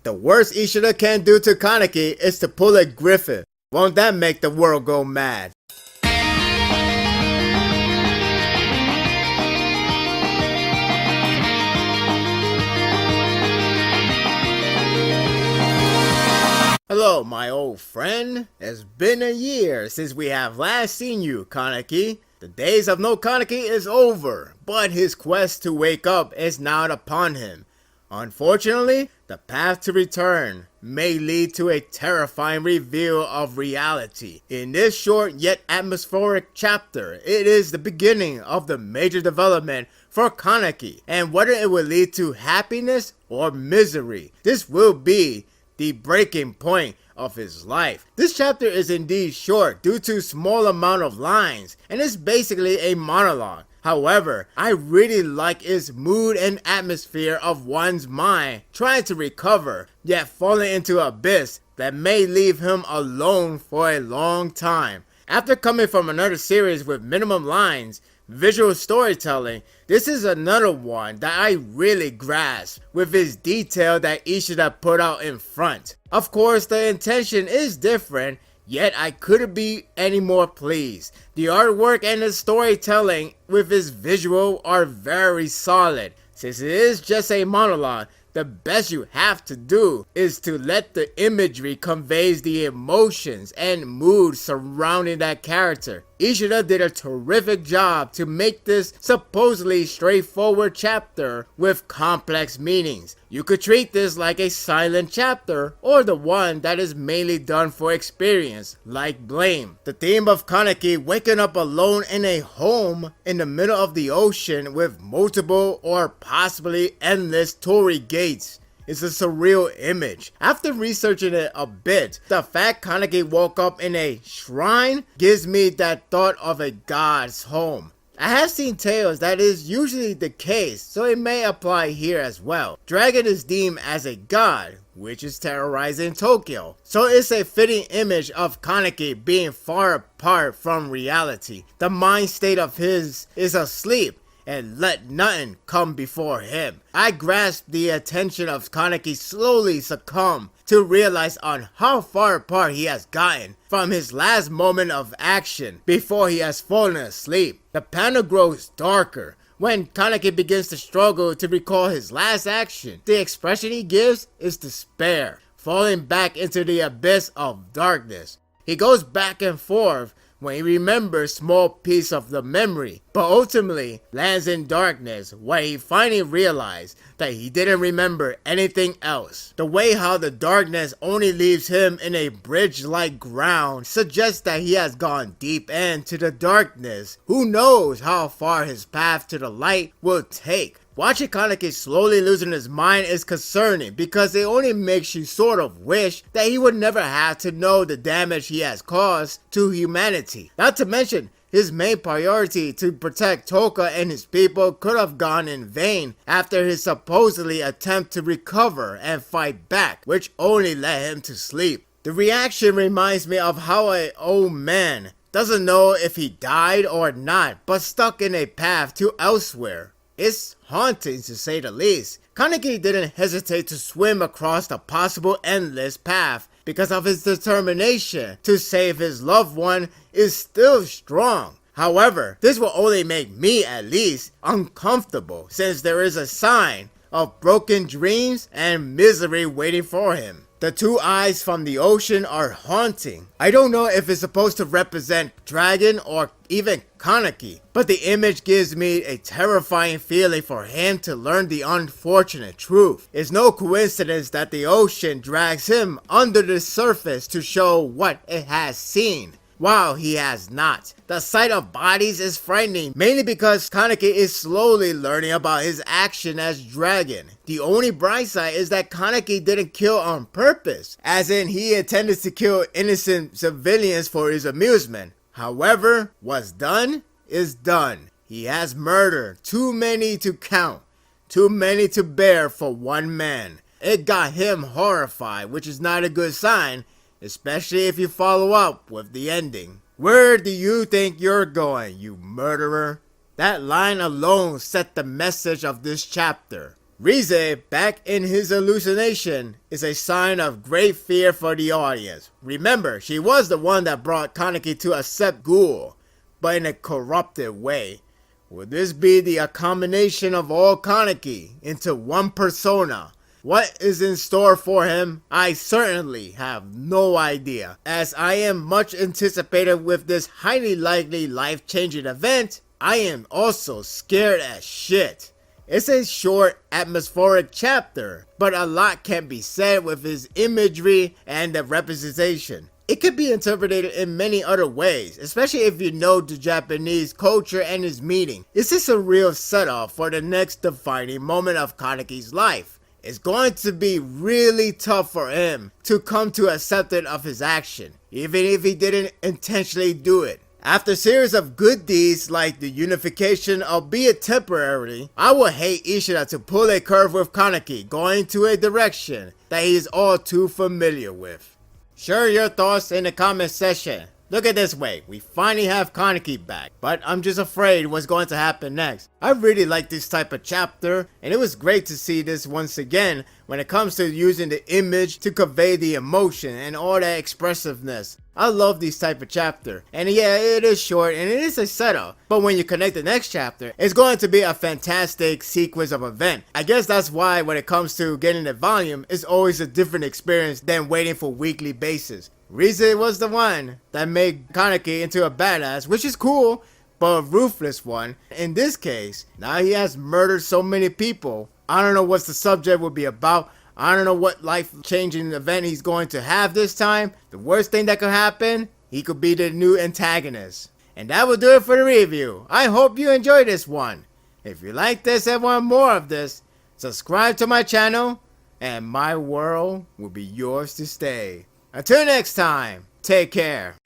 The worst Ishida can do to Kaneki is to pull a griffin. Won't that make the world go mad? Hello, my old friend. It's been a year since we have last seen you, Kaneki. The days of no Kaneki is over, but his quest to wake up is now upon him. Unfortunately, the path to return may lead to a terrifying reveal of reality. In this short yet atmospheric chapter, it is the beginning of the major development for Kaneki, and whether it will lead to happiness or misery. This will be the breaking point of his life. This chapter is indeed short due to small amount of lines, and it's basically a monologue. However, I really like its mood and atmosphere of one's mind trying to recover, yet falling into an abyss that may leave him alone for a long time. After coming from another series with minimum lines, visual storytelling, this is another one that I really grasp with its detail that Ishida put out in front. Of course, the intention is different, yet I couldn't be any more pleased. The artwork and the storytelling with its visual are very solid. Since it is just a monologue, the best you have to do is to let the imagery conveys the emotions and mood surrounding that character. Ishida did a terrific job to make this supposedly straightforward chapter with complex meanings. You could treat this like a silent chapter or the one that is mainly done for experience, like Blame. The theme of Kaneki waking up alone in a home in the middle of the ocean with multiple or possibly endless torii gates. It's a surreal image. After researching it a bit, the fact Kaneki woke up in a shrine gives me that thought of a god's home. I have seen tales that is usually the case, so it may apply here as well. Dragon is deemed as a god, which is terrorizing Tokyo, so it's a fitting image of Kaneki being far apart from reality. The mind state of his is asleep, and let nothing come before him. I grasp the attention of Kaneki slowly succumb to realize on how far apart he has gotten from his last moment of action before he has fallen asleep. The panel grows darker when Kaneki begins to struggle to recall his last action. The expression he gives is despair, falling back into the abyss of darkness. He goes back and forth when he remembers small piece of the memory, but ultimately lands in darkness where he finally realized that he didn't remember anything else. The way how the darkness only leaves him in a bridge-like ground suggests that he has gone deep into the darkness. Who knows how far his path to the light will take. Watching Kaneki slowly losing his mind is concerning because it only makes you sort of wish that he would never have to know the damage he has caused to humanity. Not to mention, his main priority to protect Toka and his people could have gone in vain after his supposedly attempt to recover and fight back, which only led him to sleep. The reaction reminds me of how an old man doesn't know if he died or not, but stuck in a path to elsewhere. It's haunting to say the least. Kaneki didn't hesitate to swim across the possible endless path because of his determination to save his loved one is still strong. However, this will only make me at least uncomfortable since there is a sign of broken dreams and misery waiting for him. The two eyes from the ocean are haunting. I don't know if it's supposed to represent Dragon or even Kaneki, but the image gives me a terrifying feeling for him to learn the unfortunate truth. It's no coincidence that the ocean drags him under the surface to show what it has seen, while he has not. The sight of bodies is frightening, mainly because Kaneki is slowly learning about his action as Dragon. The only bright side is that Kaneki didn't kill on purpose, as in he intended to kill innocent civilians for his amusement. However, what's done is done. He has murdered too many to count, too many to bear for one man. It got him horrified, which is not a good sign, especially if you follow up with the ending. Where do you think you're going, you murderer? That line alone set the message of this chapter. Rize, back in his hallucination, is a sign of great fear for the audience. Remember, she was the one that brought Kaneki to accept Ghoul, but in a corrupted way. Will this be the combination of all Kaneki into one persona? What is in store for him? I certainly have no idea, as I am much anticipated with this highly likely life-changing event. I am also scared as shit. It's a short, atmospheric chapter, but a lot can be said with his imagery and the representation. It could be interpreted in many other ways, especially if you know the Japanese culture and its meaning. Is this a real setup for the next defining moment of Kaneki's life? It's going to be really tough for him to come to acceptance of his action, even if he didn't intentionally do it. After a series of good deeds like the unification, albeit temporarily, I would hate Ishida to pull a curve with Kaneki going to a direction that he is all too familiar with. Share your thoughts in the comment section. Look at this way, we finally have Kaneki back, but I'm just afraid what's going to happen next. I really like this type of chapter, and it was great to see this once again when it comes to using the image to convey the emotion and all that expressiveness. I love these type of chapter, and yeah, it is short and it is a setup, but when you connect the next chapter, it's going to be a fantastic sequence of event. I guess that's why when it comes to getting the volume, it's always a different experience than waiting for weekly basis. Rize was the one that made Kaneki into a badass, which is cool, but a ruthless one. In this case, now he has murdered so many people. I don't know what the subject will be about. I don't know what life-changing event he's going to have this time. The worst thing that could happen, he could be the new antagonist. And that will do it for the review. I hope you enjoyed this one. If you like this and want more of this, subscribe to my channel, and my world will be yours to stay. Until next time, take care.